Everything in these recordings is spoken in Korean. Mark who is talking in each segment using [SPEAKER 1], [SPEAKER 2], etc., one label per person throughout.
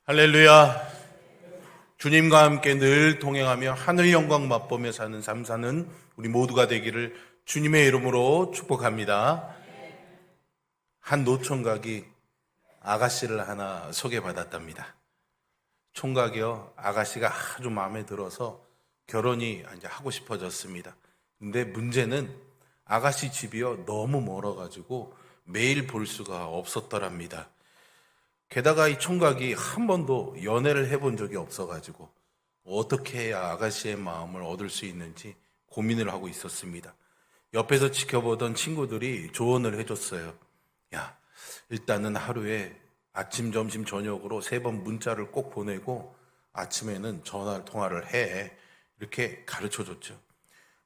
[SPEAKER 1] 할렐루야. 주님과 함께 늘 동행하며 하늘 영광 맛보며 사는 삶 사는 우리 모두가 되기를 주님의 이름으로 축복합니다. 한 노총각이 아가씨를 하나 소개받았답니다. 총각이요, 아가씨가 아주 마음에 들어서 결혼이 이제 하고 싶어졌습니다. 근데 문제는 아가씨 집이요 너무 멀어가지고 매일 볼 수가 없었더랍니다. 게다가 이 총각이 한 번도 연애를 해본 적이 없어가지고 어떻게 해야 아가씨의 마음을 얻을 수 있는지 고민을 하고 있었습니다. 옆에서 지켜보던 친구들이 조언을 해줬어요. 야, 일단은 하루에 아침, 점심, 저녁으로 3번 문자를 꼭 보내고 아침에는 전화 통화를 해. 이렇게 가르쳐줬죠.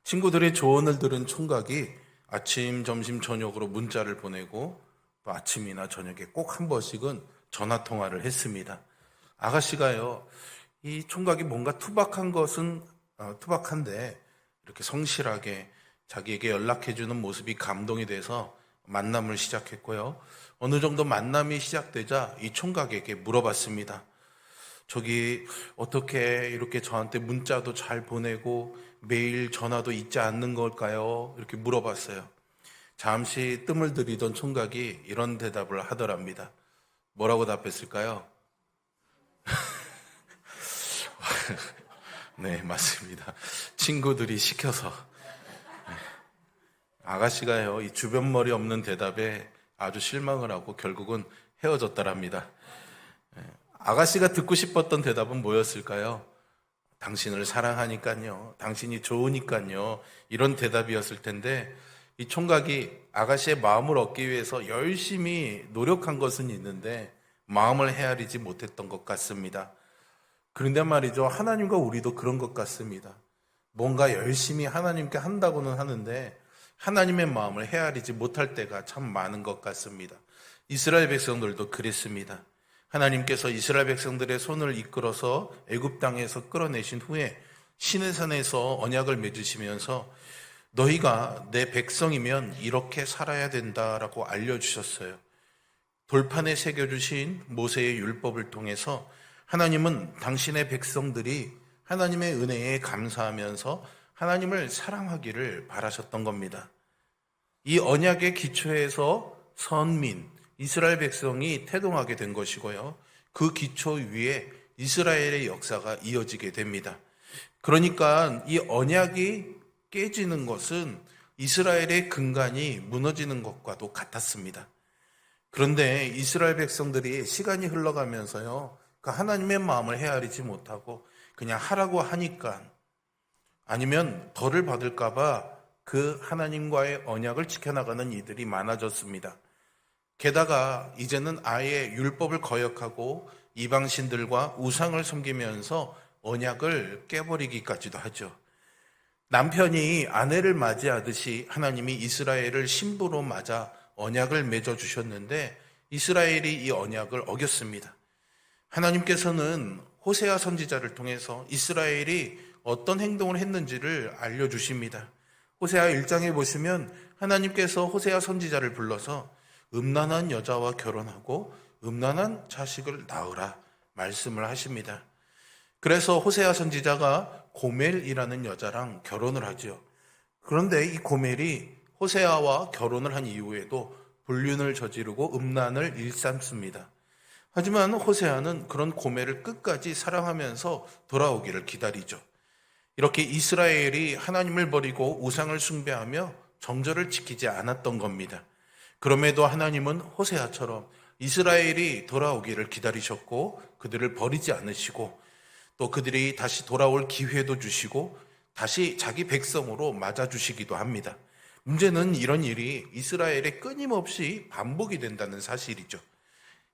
[SPEAKER 1] 친구들의 조언을 들은 총각이 아침, 점심, 저녁으로 문자를 보내고 또 아침이나 저녁에 꼭 한 번씩은 전화 통화를 했습니다. 아가씨가요, 이 총각이 뭔가 투박한 것은 투박한데 이렇게 성실하게 자기에게 연락해주는 모습이 감동이 돼서 만남을 시작했고요. 어느 정도 만남이 시작되자 이 총각에게 물어봤습니다. 저기 어떻게 이렇게 저한테 문자도 잘 보내고 매일 전화도 잊지 않는 걸까요? 이렇게 물어봤어요. 잠시 뜸을 들이던 총각이 이런 대답을 하더랍니다. 뭐라고 답했을까요? 네, 맞습니다. 친구들이 시켜서. 아가씨가요, 이 주변머리 없는 대답에 아주 실망을 하고 결국은 헤어졌더랍니다. 아가씨가 듣고 싶었던 대답은 뭐였을까요? 당신을 사랑하니까요. 당신이 좋으니까요. 이런 대답이었을 텐데 이 총각이 아가씨의 마음을 얻기 위해서 열심히 노력한 것은 있는데 마음을 헤아리지 못했던 것 같습니다. 그런데 말이죠. 하나님과 우리도 그런 것 같습니다. 뭔가 열심히 하나님께 한다고는 하는데 하나님의 마음을 헤아리지 못할 때가 참 많은 것 같습니다. 이스라엘 백성들도 그랬습니다. 하나님께서 이스라엘 백성들의 손을 이끌어서 애굽 땅에서 끌어내신 후에 시내산에서 언약을 맺으시면서 너희가 내 백성이면 이렇게 살아야 된다라고 알려주셨어요. 돌판에 새겨주신 모세의 율법을 통해서 하나님은 당신의 백성들이 하나님의 은혜에 감사하면서 하나님을 사랑하기를 바라셨던 겁니다. 이 언약의 기초에서 선민, 이스라엘 백성이 태동하게 된 것이고요. 그 기초 위에 이스라엘의 역사가 이어지게 됩니다. 그러니까 이 언약이 깨지는 것은 이스라엘의 근간이 무너지는 것과도 같았습니다. 그런데 이스라엘 백성들이 시간이 흘러가면서요, 그 하나님의 마음을 헤아리지 못하고 그냥 하라고 하니까 아니면 벌을 받을까봐 그 하나님과의 언약을 지켜나가는 이들이 많아졌습니다. 게다가 이제는 아예 율법을 거역하고 이방신들과 우상을 섬기면서 언약을 깨버리기까지도 하죠. 남편이 아내를 맞이하듯이 하나님이 이스라엘을 신부로 맞아 언약을 맺어주셨는데 이스라엘이 이 언약을 어겼습니다. 하나님께서는 호세아 선지자를 통해서 이스라엘이 어떤 행동을 했는지를 알려주십니다. 호세아 1장에 보시면 하나님께서 호세아 선지자를 불러서 음란한 여자와 결혼하고 음란한 자식을 낳으라 말씀을 하십니다. 그래서 호세아 선지자가 고멜이라는 여자랑 결혼을 하죠. 그런데 이 고멜이 호세아와 결혼을 한 이후에도 불륜을 저지르고 음란을 일삼습니다. 하지만 호세아는 그런 고멜을 끝까지 사랑하면서 돌아오기를 기다리죠. 이렇게 이스라엘이 하나님을 버리고 우상을 숭배하며 정절을 지키지 않았던 겁니다. 그럼에도 하나님은 호세아처럼 이스라엘이 돌아오기를 기다리셨고 그들을 버리지 않으시고 또 그들이 다시 돌아올 기회도 주시고 다시 자기 백성으로 맞아주시기도 합니다. 문제는 이런 일이 이스라엘에 끊임없이 반복이 된다는 사실이죠.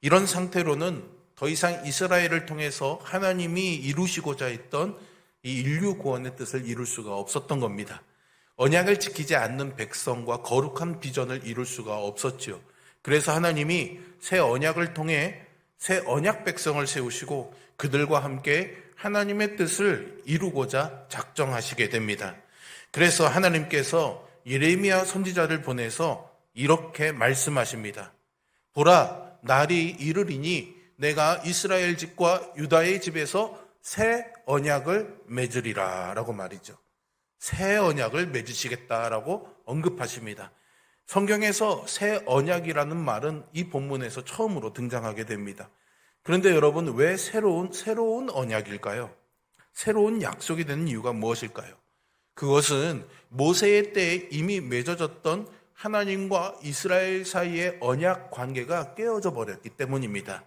[SPEAKER 1] 이런 상태로는 더 이상 이스라엘을 통해서 하나님이 이루시고자 했던 이 인류 구원의 뜻을 이룰 수가 없었던 겁니다. 언약을 지키지 않는 백성과 거룩한 비전을 이룰 수가 없었죠. 그래서 하나님이 새 언약을 통해 새 언약 백성을 세우시고 그들과 함께 하나님의 뜻을 이루고자 작정하시게 됩니다. 그래서 하나님께서 예레미야 선지자를 보내서 이렇게 말씀하십니다. 보라, 날이 이르리니 내가 이스라엘 집과 유다의 집에서 새 언약을 맺으리라 라고 말이죠. 새 언약을 맺으시겠다라고 언급하십니다. 성경에서 새 언약이라는 말은 이 본문에서 처음으로 등장하게 됩니다. 그런데 여러분, 왜 새로운 언약일까요? 새로운 약속이 되는 이유가 무엇일까요? 그것은 모세의 때에 이미 맺어졌던 하나님과 이스라엘 사이의 언약 관계가 깨어져 버렸기 때문입니다.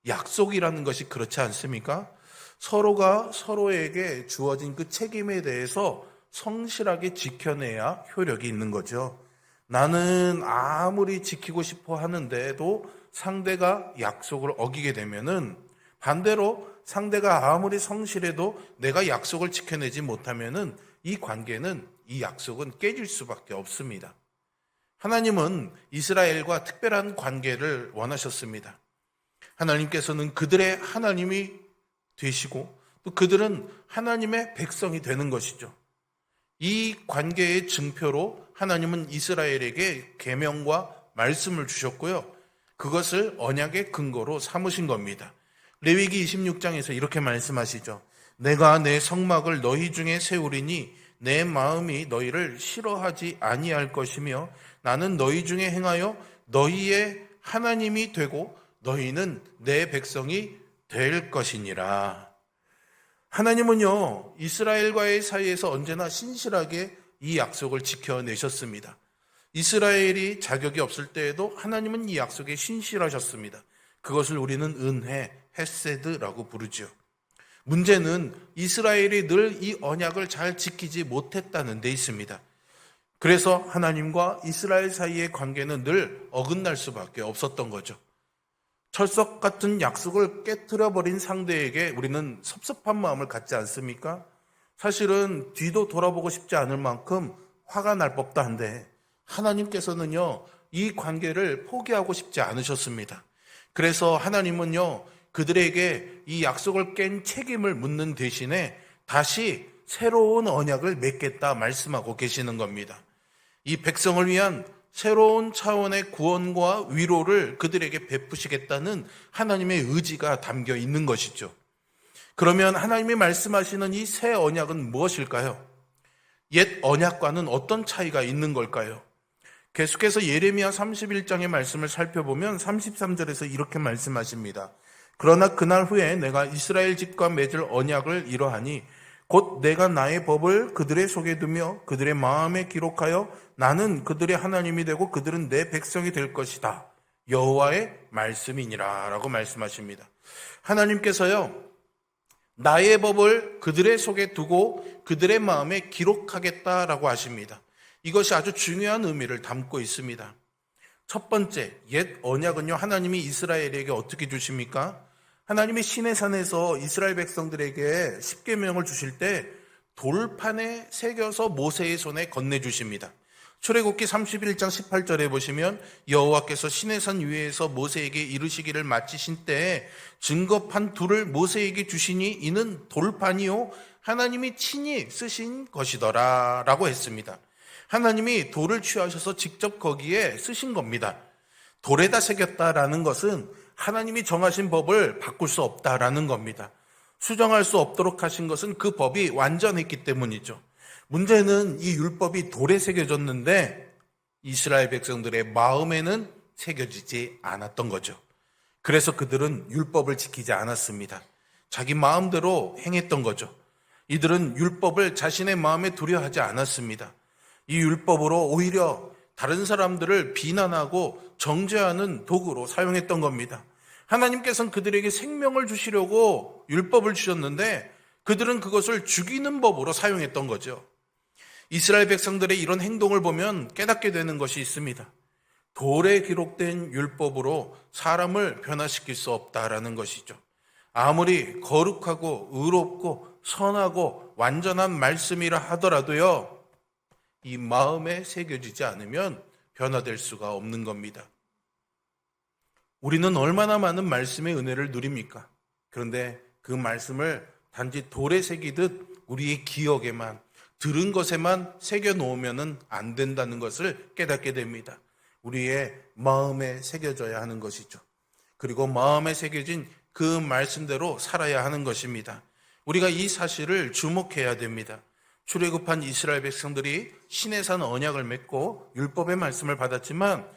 [SPEAKER 1] 약속이라는 것이 그렇지 않습니까? 서로가 서로에게 주어진 그 책임에 대해서 성실하게 지켜내야 효력이 있는 거죠. 나는 아무리 지키고 싶어 하는데도 상대가 약속을 어기게 되면은, 반대로 상대가 아무리 성실해도 내가 약속을 지켜내지 못하면은 이 관계는, 이 약속은 깨질 수밖에 없습니다. 하나님은 이스라엘과 특별한 관계를 원하셨습니다. 하나님께서는 그들의 하나님이 되시고 또 그들은 하나님의 백성이 되는 것이죠. 이 관계의 증표로 하나님은 이스라엘에게 계명과 말씀을 주셨고요. 그것을 언약의 근거로 삼으신 겁니다. 레위기 26장에서 이렇게 말씀하시죠. 내가 내 성막을 너희 중에 세우리니 내 마음이 너희를 싫어하지 아니할 것이며 나는 너희 중에 행하여 너희의 하나님이 되고 너희는 내 백성이 될 것이니라. 하나님은요, 이스라엘과의 사이에서 언제나 신실하게 이 약속을 지켜내셨습니다. 이스라엘이 자격이 없을 때에도 하나님은 이 약속에 신실하셨습니다. 그것을 우리는 은혜, 헤세드라고 부르죠. 문제는 이스라엘이 늘 이 언약을 잘 지키지 못했다는 데 있습니다. 그래서 하나님과 이스라엘 사이의 관계는 늘 어긋날 수밖에 없었던 거죠. 철석 같은 약속을 깨트려버린 상대에게 우리는 섭섭한 마음을 갖지 않습니까? 사실은 뒤도 돌아보고 싶지 않을 만큼 화가 날 법도 한데 하나님께서는요, 이 관계를 포기하고 싶지 않으셨습니다. 그래서 하나님은요, 그들에게 이 약속을 깬 책임을 묻는 대신에 다시 새로운 언약을 맺겠다 말씀하고 계시는 겁니다. 이 백성을 위한 새로운 차원의 구원과 위로를 그들에게 베푸시겠다는 하나님의 의지가 담겨 있는 것이죠. 그러면 하나님이 말씀하시는 이 새 언약은 무엇일까요? 옛 언약과는 어떤 차이가 있는 걸까요? 계속해서 예레미야 31장의 말씀을 살펴보면 33절에서 이렇게 말씀하십니다. 그러나 그날 후에 내가 이스라엘 집과 맺을 언약을 이러하니 곧 내가 나의 법을 그들의 속에 두며 그들의 마음에 기록하여 나는 그들의 하나님이 되고 그들은 내 백성이 될 것이다. 여호와의 말씀이니라 라고 말씀하십니다. 하나님께서요, 나의 법을 그들의 속에 두고 그들의 마음에 기록하겠다라고 하십니다. 이것이 아주 중요한 의미를 담고 있습니다. 첫 번째, 옛 언약은요, 하나님이 이스라엘에게 어떻게 주십니까? 하나님이 시내산에서 이스라엘 백성들에게 십계명을 주실 때 돌판에 새겨서 모세의 손에 건네주십니다. 출애굽기 31장 18절에 보시면 여호와께서 시내산 위에서 모세에게 이르시기를 마치신 때에 증거판 둘을 모세에게 주시니 이는 돌판이요 하나님이 친히 쓰신 것이더라 라고 했습니다. 하나님이 돌을 취하셔서 직접 거기에 쓰신 겁니다. 돌에다 새겼다라는 것은 하나님이 정하신 법을 바꿀 수 없다라는 겁니다. 수정할 수 없도록 하신 것은 그 법이 완전했기 때문이죠. 문제는 이 율법이 돌에 새겨졌는데 이스라엘 백성들의 마음에는 새겨지지 않았던 거죠. 그래서 그들은 율법을 지키지 않았습니다. 자기 마음대로 행했던 거죠. 이들은 율법을 자신의 마음에 두려 하지 않았습니다. 이 율법으로 오히려 다른 사람들을 비난하고 정죄하는 도구로 사용했던 겁니다. 하나님께서는 그들에게 생명을 주시려고 율법을 주셨는데 그들은 그것을 죽이는 법으로 사용했던 거죠. 이스라엘 백성들의 이런 행동을 보면 깨닫게 되는 것이 있습니다. 돌에 기록된 율법으로 사람을 변화시킬 수 없다라는 것이죠. 아무리 거룩하고 의롭고 선하고 완전한 말씀이라 하더라도요, 이 마음에 새겨지지 않으면 변화될 수가 없는 겁니다. 우리는 얼마나 많은 말씀의 은혜를 누립니까? 그런데 그 말씀을 단지 돌에 새기듯 우리의 기억에만, 들은 것에만 새겨 놓으면 안 된다는 것을 깨닫게 됩니다. 우리의 마음에 새겨져야 하는 것이죠. 그리고 마음에 새겨진 그 말씀대로 살아야 하는 것입니다. 우리가 이 사실을 주목해야 됩니다. 출애굽한 이스라엘 백성들이 신의 산 언약을 맺고 율법의 말씀을 받았지만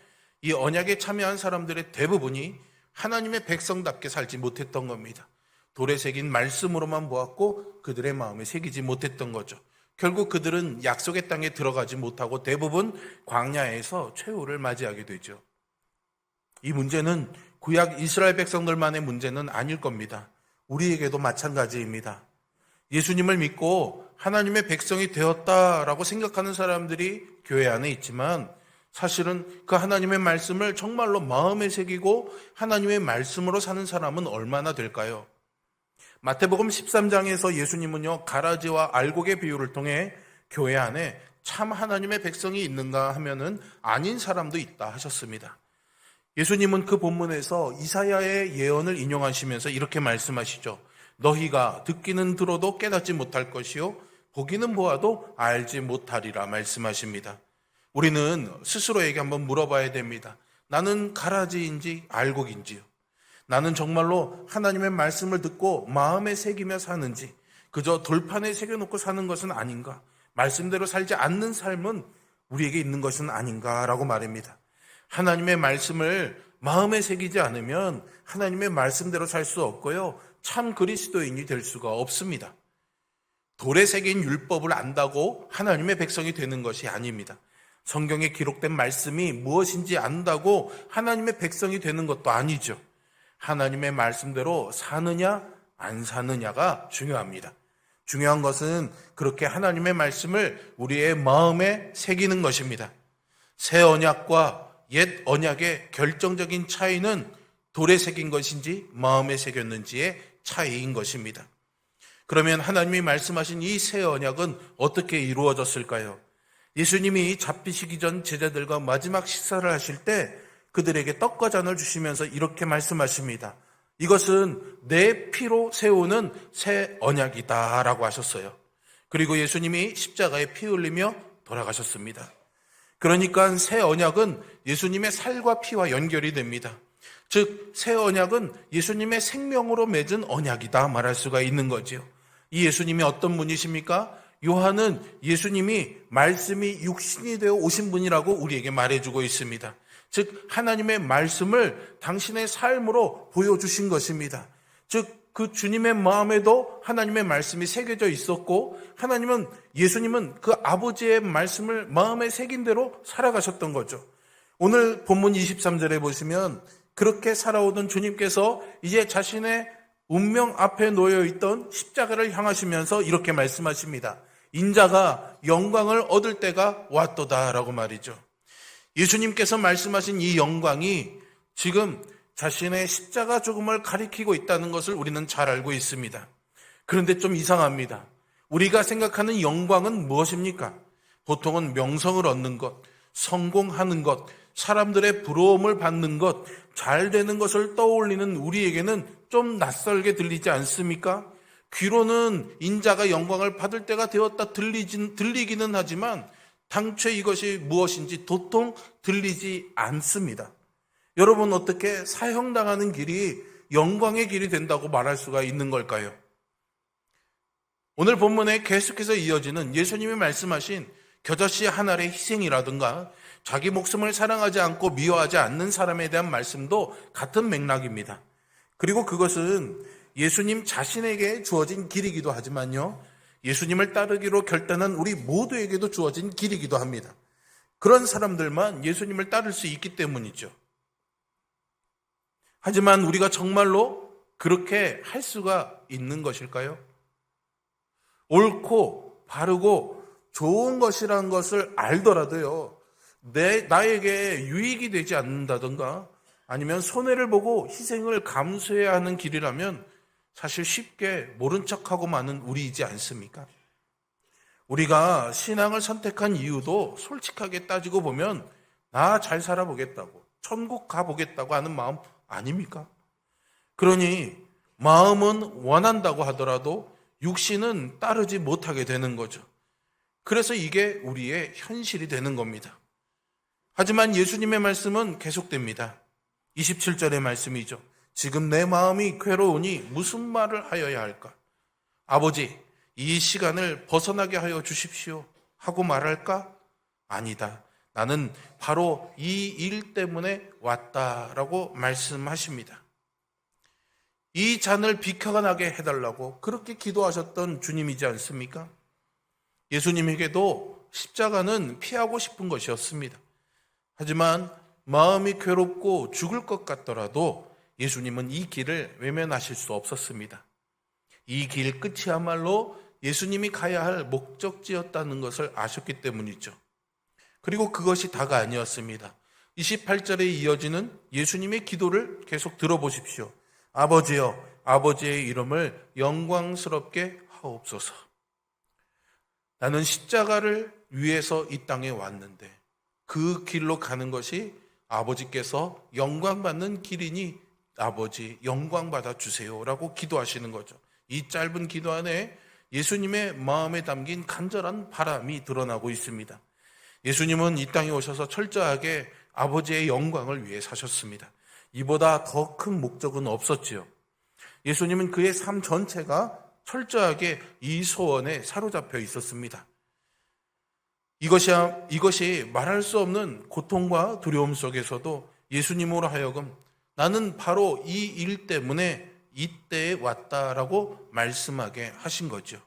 [SPEAKER 1] 이 언약에 참여한 사람들의 대부분이 하나님의 백성답게 살지 못했던 겁니다. 돌에 새긴 말씀으로만 보았고 그들의 마음에 새기지 못했던 거죠. 결국 그들은 약속의 땅에 들어가지 못하고 대부분 광야에서 최후를 맞이하게 되죠. 이 문제는 구약 이스라엘 백성들만의 문제는 아닐 겁니다. 우리에게도 마찬가지입니다. 예수님을 믿고 하나님의 백성이 되었다라고 생각하는 사람들이 교회 안에 있지만 사실은 그 하나님의 말씀을 정말로 마음에 새기고 하나님의 말씀으로 사는 사람은 얼마나 될까요? 마태복음 13장에서 예수님은요, 가라지와 알곡의 비유를 통해 교회 안에 참 하나님의 백성이 있는가 하면은 아닌 사람도 있다 하셨습니다. 예수님은 그 본문에서 이사야의 예언을 인용하시면서 이렇게 말씀하시죠. 너희가 듣기는 들어도 깨닫지 못할 것이요 보기는 보아도 알지 못하리라 말씀하십니다. 우리는 스스로에게 한번 물어봐야 됩니다. 나는 가라지인지 알곡인지요? 나는 정말로 하나님의 말씀을 듣고 마음에 새기며 사는지 그저 돌판에 새겨놓고 사는 것은 아닌가? 말씀대로 살지 않는 삶은 우리에게 있는 것은 아닌가라고 말입니다. 하나님의 말씀을 마음에 새기지 않으면 하나님의 말씀대로 살 수 없고요. 참 그리스도인이 될 수가 없습니다. 돌에 새긴 율법을 안다고 하나님의 백성이 되는 것이 아닙니다. 성경에 기록된 말씀이 무엇인지 안다고 하나님의 백성이 되는 것도 아니죠. 하나님의 말씀대로 사느냐 안 사느냐가 중요합니다. 중요한 것은 그렇게 하나님의 말씀을 우리의 마음에 새기는 것입니다. 새 언약과 옛 언약의 결정적인 차이는 돌에 새긴 것인지 마음에 새겼는지의 차이인 것입니다. 그러면 하나님이 말씀하신 이 새 언약은 어떻게 이루어졌을까요? 예수님이 잡히시기 전 제자들과 마지막 식사를 하실 때 그들에게 떡과 잔을 주시면서 이렇게 말씀하십니다. 이것은 내 피로 세우는 새 언약이다 라고 하셨어요. 그리고 예수님이 십자가에 피 흘리며 돌아가셨습니다. 그러니까 새 언약은 예수님의 살과 피와 연결이 됩니다. 즉 새 언약은 예수님의 생명으로 맺은 언약이다 말할 수가 있는 거지요. 이 예수님이 어떤 분이십니까? 요한은 예수님이 말씀이 육신이 되어 오신 분이라고 우리에게 말해주고 있습니다. 즉 하나님의 말씀을 당신의 삶으로 보여주신 것입니다. 즉 그 주님의 마음에도 하나님의 말씀이 새겨져 있었고 예수님은 그 아버지의 말씀을 마음에 새긴 대로 살아가셨던 거죠. 오늘 본문 23절에 보시면 그렇게 살아오던 주님께서 이제 자신의 운명 앞에 놓여있던 십자가를 향하시면서 이렇게 말씀하십니다. 인자가 영광을 얻을 때가 왔도다라고 말이죠. 예수님께서 말씀하신 이 영광이 지금 자신의 십자가 죽음을 가리키고 있다는 것을 우리는 잘 알고 있습니다. 그런데 좀 이상합니다. 우리가 생각하는 영광은 무엇입니까? 보통은 명성을 얻는 것, 성공하는 것, 사람들의 부러움을 받는 것, 잘 되는 것을 떠올리는 우리에게는 좀 낯설게 들리지 않습니까? 귀로는 인자가 영광을 받을 때가 되었다 들리기는 하지만 당최 이것이 무엇인지 도통 들리지 않습니다. 여러분 어떻게 사형당하는 길이 영광의 길이 된다고 말할 수가 있는 걸까요? 오늘 본문에 계속해서 이어지는 예수님이 말씀하신 겨자씨 한 알의 희생이라든가 자기 목숨을 사랑하지 않고 미워하지 않는 사람에 대한 말씀도 같은 맥락입니다. 그리고 그것은 예수님 자신에게 주어진 길이기도 하지만요, 예수님을 따르기로 결단한 우리 모두에게도 주어진 길이기도 합니다. 그런 사람들만 예수님을 따를 수 있기 때문이죠. 하지만 우리가 정말로 그렇게 할 수가 있는 것일까요? 옳고 바르고 좋은 것이라는 것을 알더라도요, 나에게 유익이 되지 않는다던가 아니면 손해를 보고 희생을 감수해야 하는 길이라면 사실 쉽게 모른 척하고 마는 우리이지 않습니까? 우리가 신앙을 선택한 이유도 솔직하게 따지고 보면 나 잘 살아보겠다고, 천국 가보겠다고 하는 마음 아닙니까? 그러니 마음은 원한다고 하더라도 육신은 따르지 못하게 되는 거죠. 그래서 이게 우리의 현실이 되는 겁니다. 하지만 예수님의 말씀은 계속됩니다. 27절의 말씀이죠. 지금 내 마음이 괴로우니 무슨 말을 하여야 할까? 아버지, 이 시간을 벗어나게 하여 주십시오 하고 말할까? 아니다. 나는 바로 이 일 때문에 왔다라고 말씀하십니다. 이 잔을 비켜나게 해달라고 그렇게 기도하셨던 주님이지 않습니까? 예수님에게도 십자가는 피하고 싶은 것이었습니다. 하지만 마음이 괴롭고 죽을 것 같더라도 예수님은 이 길을 외면하실 수 없었습니다. 이 길 끝이야말로 예수님이 가야 할 목적지였다는 것을 아셨기 때문이죠. 그리고 그것이 다가 아니었습니다. 28절에 이어지는 예수님의 기도를 계속 들어보십시오. 아버지여, 아버지의 이름을 영광스럽게 하옵소서. 나는 십자가를 위해서 이 땅에 왔는데 그 길로 가는 것이 아버지께서 영광받는 길이니 아버지 영광받아 주세요라고 기도하시는 거죠. 이 짧은 기도 안에 예수님의 마음에 담긴 간절한 바람이 드러나고 있습니다. 예수님은 이 땅에 오셔서 철저하게 아버지의 영광을 위해 사셨습니다. 이보다 더 큰 목적은 없었지요. 예수님은 그의 삶 전체가 철저하게 이 소원에 사로잡혀 있었습니다. 이것이 말할 수 없는 고통과 두려움 속에서도 예수님으로 하여금 나는 바로 이 일 때문에 이때에 왔다라고 말씀하게 하신 거죠.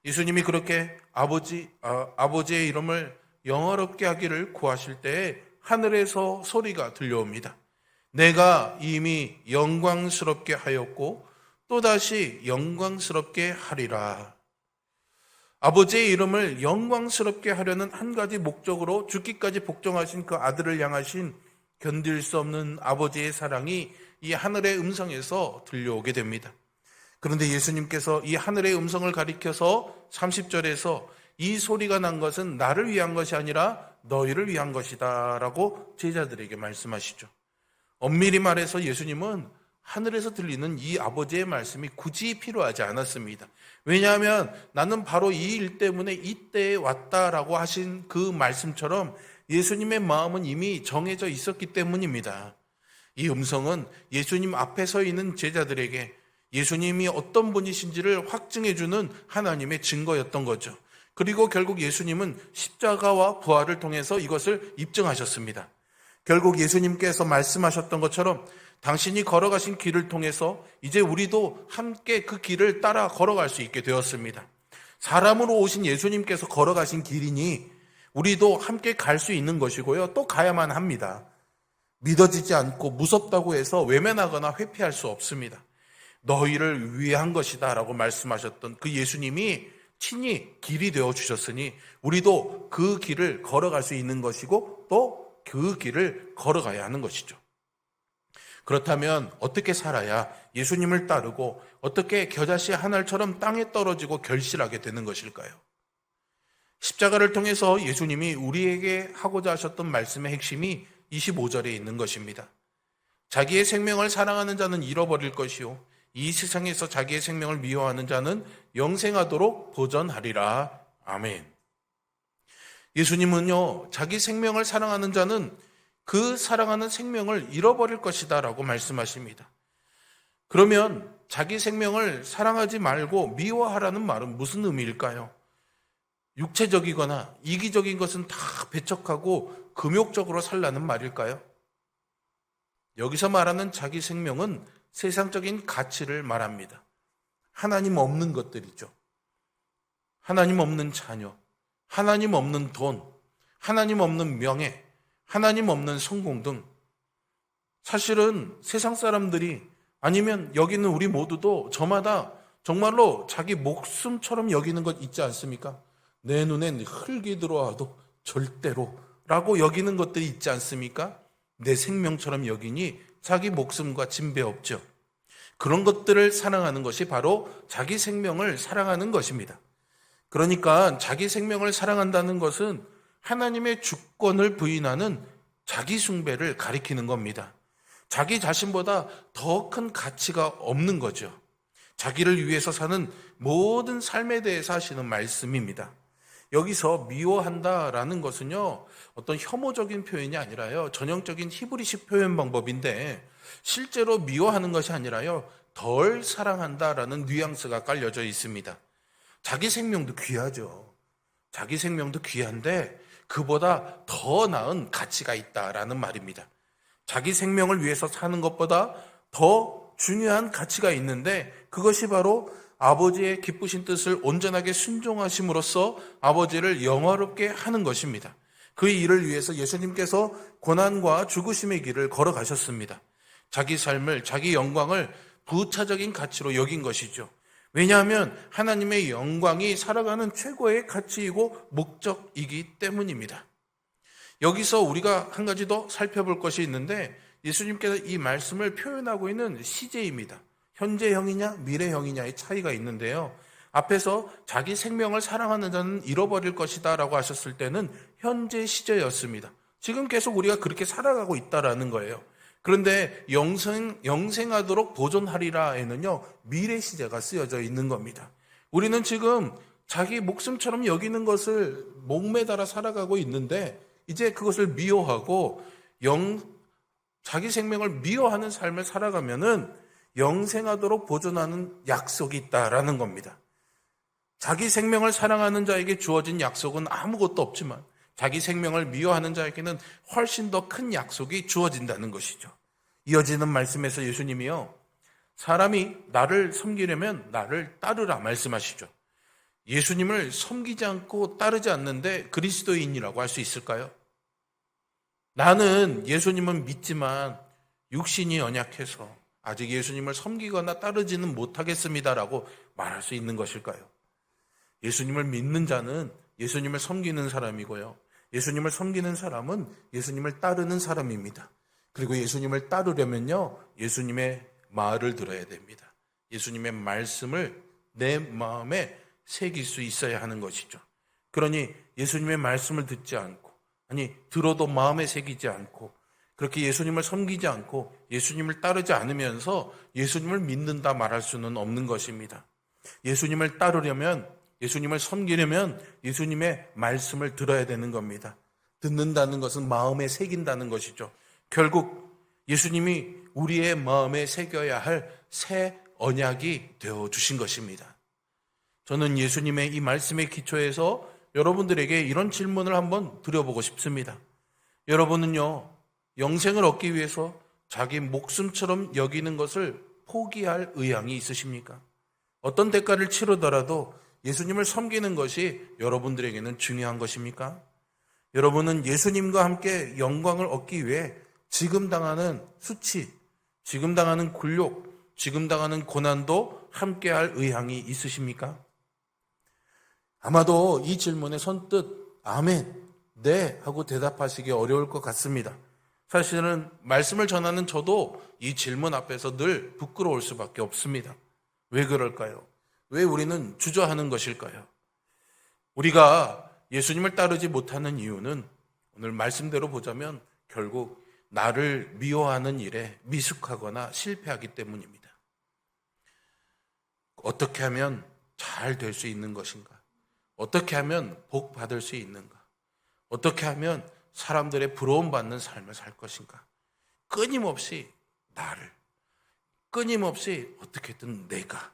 [SPEAKER 1] 예수님이 그렇게 아버지의 이름을 영화롭게 하기를 구하실 때에 하늘에서 소리가 들려옵니다. 내가 이미 영광스럽게 하였고 또다시 영광스럽게 하리라. 아버지의 이름을 영광스럽게 하려는 한 가지 목적으로 죽기까지 복종하신 그 아들을 향하신 견딜 수 없는 아버지의 사랑이 이 하늘의 음성에서 들려오게 됩니다. 그런데 예수님께서 이 하늘의 음성을 가리켜서 30절에서 이 소리가 난 것은 나를 위한 것이 아니라 너희를 위한 것이다 라고 제자들에게 말씀하시죠. 엄밀히 말해서 예수님은 하늘에서 들리는 이 아버지의 말씀이 굳이 필요하지 않았습니다. 왜냐하면 나는 바로 이 일 때문에 이때에 왔다라고 하신 그 말씀처럼 예수님의 마음은 이미 정해져 있었기 때문입니다. 이 음성은 예수님 앞에 서 있는 제자들에게 예수님이 어떤 분이신지를 확증해주는 하나님의 증거였던 거죠. 그리고 결국 예수님은 십자가와 부활을 통해서 이것을 입증하셨습니다. 결국 예수님께서 말씀하셨던 것처럼 당신이 걸어가신 길을 통해서 이제 우리도 함께 그 길을 따라 걸어갈 수 있게 되었습니다. 사람으로 오신 예수님께서 걸어가신 길이니 우리도 함께 갈 수 있는 것이고요. 또 가야만 합니다. 믿어지지 않고 무섭다고 해서 외면하거나 회피할 수 없습니다. 너희를 위한 것이다 라고 말씀하셨던 그 예수님이 친히 길이 되어 주셨으니 우리도 그 길을 걸어갈 수 있는 것이고 또 그 길을 걸어가야 하는 것이죠. 그렇다면 어떻게 살아야 예수님을 따르고 어떻게 겨자씨 한 알처럼 땅에 떨어지고 결실하게 되는 것일까요? 십자가를 통해서 예수님이 우리에게 하고자 하셨던 말씀의 핵심이 25절에 있는 것입니다. 자기의 생명을 사랑하는 자는 잃어버릴 것이요 이 세상에서 자기의 생명을 미워하는 자는 영생하도록 보전하리라. 아멘. 예수님은요, 자기 생명을 사랑하는 자는 그 사랑하는 생명을 잃어버릴 것이다 라고 말씀하십니다. 그러면 자기 생명을 사랑하지 말고 미워하라는 말은 무슨 의미일까요? 육체적이거나 이기적인 것은 다 배척하고 금욕적으로 살라는 말일까요? 여기서 말하는 자기 생명은 세상적인 가치를 말합니다. 하나님 없는 것들이죠. 하나님 없는 자녀, 하나님 없는 돈, 하나님 없는 명예, 하나님 없는 성공 등 사실은 세상 사람들이 아니면 여기는 우리 모두도 저마다 정말로 자기 목숨처럼 여기는 것 있지 않습니까? 내 눈엔 흙이 들어와도 절대로 라고 여기는 것들이 있지 않습니까? 내 생명처럼 여기니 자기 목숨과 진배 없죠. 그런 것들을 사랑하는 것이 바로 자기 생명을 사랑하는 것입니다. 그러니까 자기 생명을 사랑한다는 것은 하나님의 주권을 부인하는 자기 숭배를 가리키는 겁니다. 자기 자신보다 더 큰 가치가 없는 거죠. 자기를 위해서 사는 모든 삶에 대해서 하시는 말씀입니다. 여기서 미워한다라는 것은요, 어떤 혐오적인 표현이 아니라요, 전형적인 히브리식 표현 방법인데 실제로 미워하는 것이 아니라요, 덜 사랑한다라는 뉘앙스가 깔려져 있습니다. 자기 생명도 귀하죠. 자기 생명도 귀한데 그보다 더 나은 가치가 있다라는 말입니다. 자기 생명을 위해서 사는 것보다 더 중요한 가치가 있는데, 그것이 바로 아버지의 기쁘신 뜻을 온전하게 순종하심으로써 아버지를 영화롭게 하는 것입니다. 그 일을 위해서 예수님께서 고난과 죽으심의 길을 걸어가셨습니다. 자기 삶을, 자기 영광을 부차적인 가치로 여긴 것이죠. 왜냐하면 하나님의 영광이 살아가는 최고의 가치이고 목적이기 때문입니다. 여기서 우리가 한 가지 더 살펴볼 것이 있는데, 예수님께서 이 말씀을 표현하고 있는 시제입니다. 현재형이냐 미래형이냐의 차이가 있는데요, 앞에서 자기 생명을 사랑하는 자는 잃어버릴 것이다 라고 하셨을 때는 현재 시제였습니다. 지금 계속 우리가 그렇게 살아가고 있다라는 거예요. 그런데 영생하도록 보존하리라에는요, 미래 시제가 쓰여져 있는 겁니다. 우리는 지금 자기 목숨처럼 여기는 것을 목매달아 살아가고 있는데, 이제 그것을 미워하고 자기 생명을 미워하는 삶을 살아가면은 영생하도록 보존하는 약속이 있다라는 겁니다. 자기 생명을 사랑하는 자에게 주어진 약속은 아무것도 없지만 자기 생명을 미워하는 자에게는 훨씬 더 큰 약속이 주어진다는 것이죠. 이어지는 말씀에서 예수님이요, 사람이 나를 섬기려면 나를 따르라 말씀하시죠. 예수님을 섬기지 않고 따르지 않는데 그리스도인이라고 할 수 있을까요? 나는 예수님은 믿지만 육신이 연약해서 아직 예수님을 섬기거나 따르지는 못하겠습니다라고 말할 수 있는 것일까요? 예수님을 믿는 자는 예수님을 섬기는 사람이고요, 예수님을 섬기는 사람은 예수님을 따르는 사람입니다. 그리고 예수님을 따르려면요, 예수님의 말을 들어야 됩니다. 예수님의 말씀을 내 마음에 새길 수 있어야 하는 것이죠. 그러니 예수님의 말씀을 듣지 않고, 아니 들어도 마음에 새기지 않고, 그렇게 예수님을 섬기지 않고 예수님을 따르지 않으면서 예수님을 믿는다 말할 수는 없는 것입니다. 예수님을 따르려면, 예수님을 섬기려면 예수님의 말씀을 들어야 되는 겁니다. 듣는다는 것은 마음에 새긴다는 것이죠. 결국 예수님이 우리의 마음에 새겨야 할 새 언약이 되어주신 것입니다. 저는 예수님의 이 말씀의 기초에서 여러분들에게 이런 질문을 한번 드려보고 싶습니다. 여러분은요, 영생을 얻기 위해서 자기 목숨처럼 여기는 것을 포기할 의향이 있으십니까? 어떤 대가를 치르더라도 예수님을 섬기는 것이 여러분들에게는 중요한 것입니까? 여러분은 예수님과 함께 영광을 얻기 위해 지금 당하는 수치, 지금 당하는 굴욕, 지금 당하는 고난도 함께할 의향이 있으십니까? 아마도 이 질문에 선뜻 아멘, 네 하고 대답하시기 어려울 것 같습니다. 사실은 말씀을 전하는 저도 이 질문 앞에서 늘 부끄러울 수밖에 없습니다. 왜 그럴까요? 왜 우리는 주저하는 것일까요? 우리가 예수님을 따르지 못하는 이유는 오늘 말씀대로 보자면 결국 나를 미워하는 일에 미숙하거나 실패하기 때문입니다. 어떻게 하면 잘 될 수 있는 것인가? 어떻게 하면 복 받을 수 있는가? 어떻게 하면 사람들의 부러움받는 삶을 살 것인가? 끊임없이 나를, 끊임없이 어떻게든 내가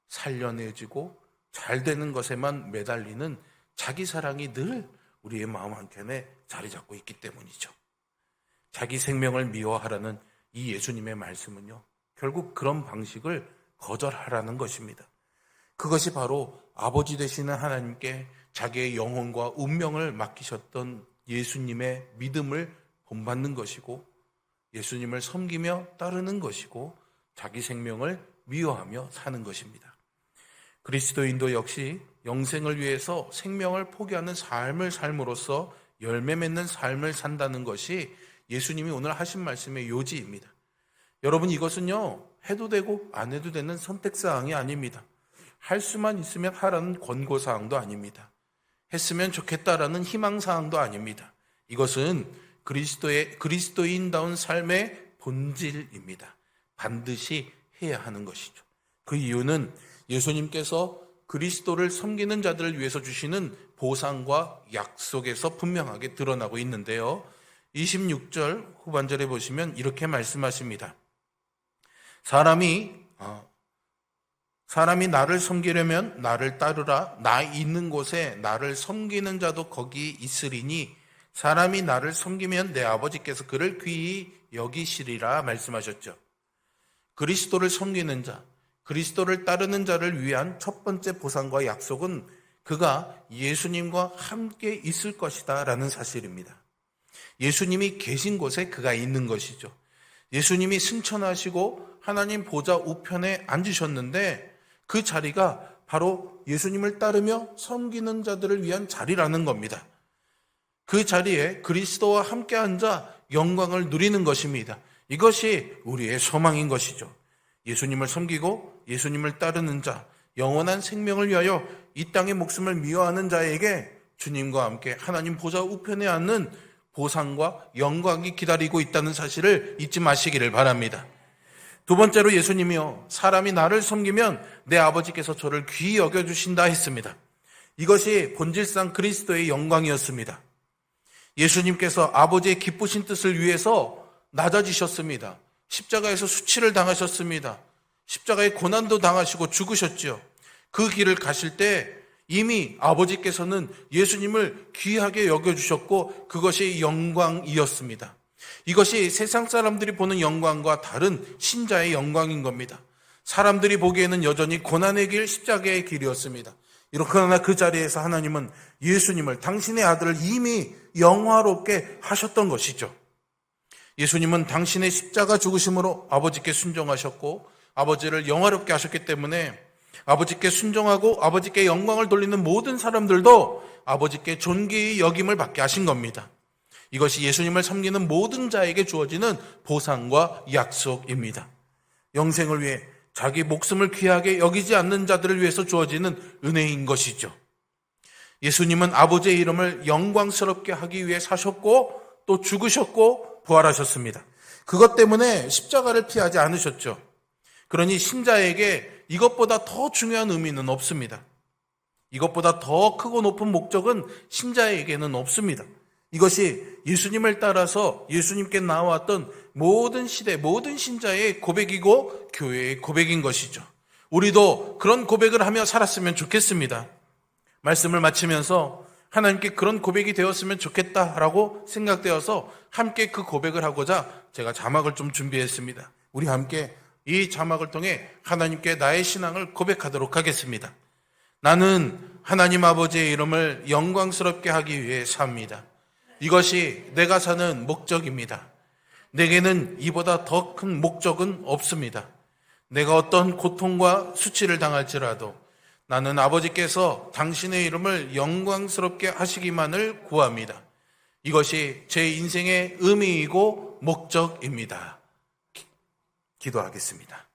[SPEAKER 1] 살려내지고 잘 되는 것에만 매달리는 자기 사랑이 늘 우리의 마음 한켠에 자리 잡고 있기 때문이죠. 자기 생명을 미워하라는 이 예수님의 말씀은요, 결국 그런 방식을 거절하라는 것입니다. 그것이 바로 아버지 되시는 하나님께 자기의 영혼과 운명을 맡기셨던 예수님의 믿음을 본받는 것이고, 예수님을 섬기며 따르는 것이고, 자기 생명을 미워하며 사는 것입니다. 그리스도인도 역시 영생을 위해서 생명을 포기하는 삶을 삶으로써 열매 맺는 삶을 산다는 것이 예수님이 오늘 하신 말씀의 요지입니다. 여러분, 이것은요, 해도 되고 안 해도 되는 선택사항이 아닙니다. 할 수만 있으면 하라는 권고사항도 아닙니다. 했으면 좋겠다라는 희망사항도 아닙니다. 이것은 그리스도인다운 삶의 본질입니다. 반드시 해야 하는 것이죠. 그 이유는 예수님께서 그리스도를 섬기는 자들을 위해서 주시는 보상과 약속에서 분명하게 드러나고 있는데요. 26절 후반절에 보시면 이렇게 말씀하십니다. 사람이 나를 섬기려면 나를 따르라. 나 있는 곳에 나를 섬기는 자도 거기 있으리니 사람이 나를 섬기면 내 아버지께서 그를 귀히 여기시리라 말씀하셨죠. 그리스도를 섬기는 자, 그리스도를 따르는 자를 위한 첫 번째 보상과 약속은 그가 예수님과 함께 있을 것이다 라는 사실입니다. 예수님이 계신 곳에 그가 있는 것이죠. 예수님이 승천하시고 하나님 보좌 우편에 앉으셨는데 그 자리가 바로 예수님을 따르며 섬기는 자들을 위한 자리라는 겁니다. 그 자리에 그리스도와 함께 앉아 영광을 누리는 것입니다. 이것이 우리의 소망인 것이죠. 예수님을 섬기고 예수님을 따르는 자, 영원한 생명을 위하여 이 땅의 목숨을 미워하는 자에게 주님과 함께 하나님 보좌 우편에 앉는 보상과 영광이 기다리고 있다는 사실을 잊지 마시기를 바랍니다. 두 번째로 예수님이요, 사람이 나를 섬기면 내 아버지께서 저를 귀히 여겨주신다 했습니다. 이것이 본질상 그리스도의 영광이었습니다. 예수님께서 아버지의 기쁘신 뜻을 위해서 낮아지셨습니다. 십자가에서 수치를 당하셨습니다. 십자가의 고난도 당하시고 죽으셨죠. 그 길을 가실 때 이미 아버지께서는 예수님을 귀하게 여겨주셨고 그것이 영광이었습니다. 이것이 세상 사람들이 보는 영광과 다른 신자의 영광인 겁니다. 사람들이 보기에는 여전히 고난의 길, 십자가의 길이었습니다. 그러나 그 자리에서 하나님은 예수님을, 당신의 아들을 이미 영화롭게 하셨던 것이죠. 예수님은 당신의 십자가 죽으심으로 아버지께 순종하셨고 아버지를 영화롭게 하셨기 때문에 아버지께 순종하고 아버지께 영광을 돌리는 모든 사람들도 아버지께 존귀의 여김을 받게 하신 겁니다. 이것이 예수님을 섬기는 모든 자에게 주어지는 보상과 약속입니다. 영생을 위해 자기 목숨을 귀하게 여기지 않는 자들을 위해서 주어지는 은혜인 것이죠. 예수님은 아버지의 이름을 영광스럽게 하기 위해 사셨고 또 죽으셨고 부활하셨습니다. 그것 때문에 십자가를 피하지 않으셨죠. 그러니 신자에게 이것보다 더 중요한 의미는 없습니다. 이것보다 더 크고 높은 목적은 신자에게는 없습니다. 이것이 예수님을 따라서 예수님께 나왔던 모든 시대, 모든 신자의 고백이고 교회의 고백인 것이죠. 우리도 그런 고백을 하며 살았으면 좋겠습니다. 말씀을 마치면서 하나님께 그런 고백이 되었으면 좋겠다라고 생각되어서 함께 그 고백을 하고자 제가 자막을 좀 준비했습니다. 우리 함께 이 자막을 통해 하나님께 나의 신앙을 고백하도록 하겠습니다. 나는 하나님 아버지의 이름을 영광스럽게 하기 위해 삽니다. 이것이 내가 사는 목적입니다. 내게는 이보다 더 큰 목적은 없습니다. 내가 어떤 고통과 수치를 당할지라도 나는 아버지께서 당신의 이름을 영광스럽게 하시기만을 구합니다. 이것이 제 인생의 의미이고 목적입니다. 기도하겠습니다.